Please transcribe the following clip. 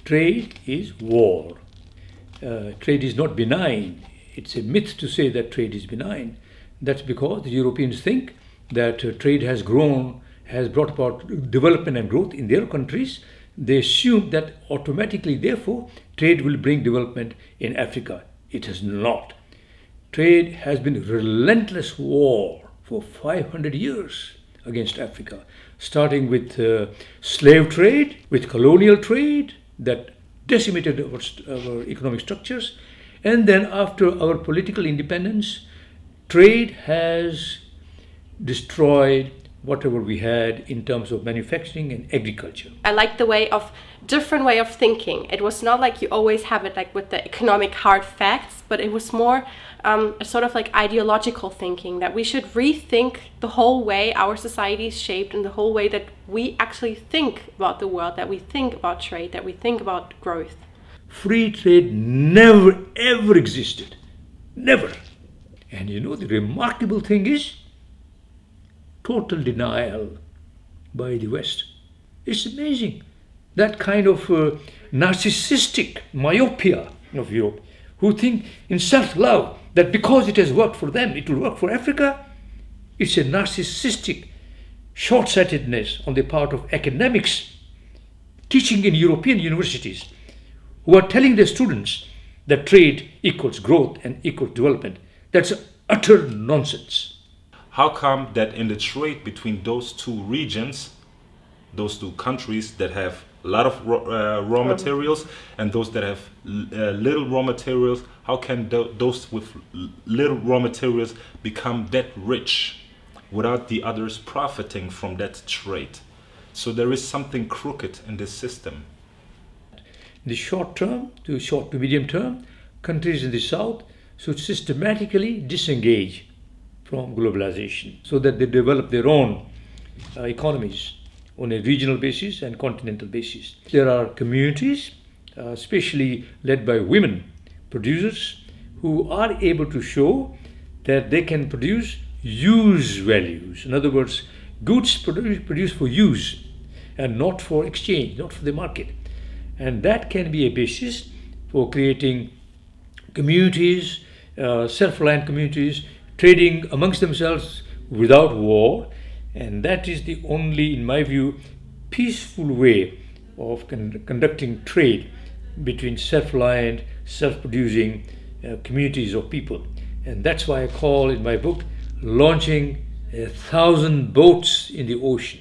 Trade is war. Trade is not benign. It's a myth to say that trade is benign. That's because the Europeans think that trade has grown, has brought about development and growth in their countries. They assume that automatically, therefore, trade will bring development in Africa. It has not. Trade has been relentless war for 500 years against Africa, starting with slave trade, with colonial trade that decimated our economic structures. And then after our political independence, trade has destroyed whatever we had in terms of manufacturing and agriculture. I like the different way of thinking. It was not like you always have it like with the economic hard facts, but it was more a sort of like ideological thinking that we should rethink the whole way our society is shaped and the whole way that we actually think about the world, that we think about trade, that we think about growth. Free trade never ever existed. Never. And you know, the remarkable thing is total denial by the West. It's amazing. That kind of narcissistic myopia of Europe, who think in self-love that because it has worked for them, it will work for Africa. It's a narcissistic short-sightedness on the part of academics teaching in European universities who are telling their students that trade equals growth and equals development. That's utter nonsense. How come that in the trade between those two regions, those two countries that have a lot of raw materials and those that have little raw materials, how can those with little raw materials become that rich without the others profiting from that trade? So there is something crooked in this system. In the short term to medium term, countries in the South should systematically disengage from globalization so that they develop their own economies on a regional basis and continental basis. There are communities, especially led by women producers, who are able to show that they can produce use values. In other words, goods produced for use and not for exchange, not for the market. And that can be a basis for creating communities, self-reliant communities, trading amongst themselves without war. And that is the only, in my view, peaceful way of conducting trade between self-reliant, self-producing communities of people. And that's why I call in my book, launching 1,000 boats in the ocean.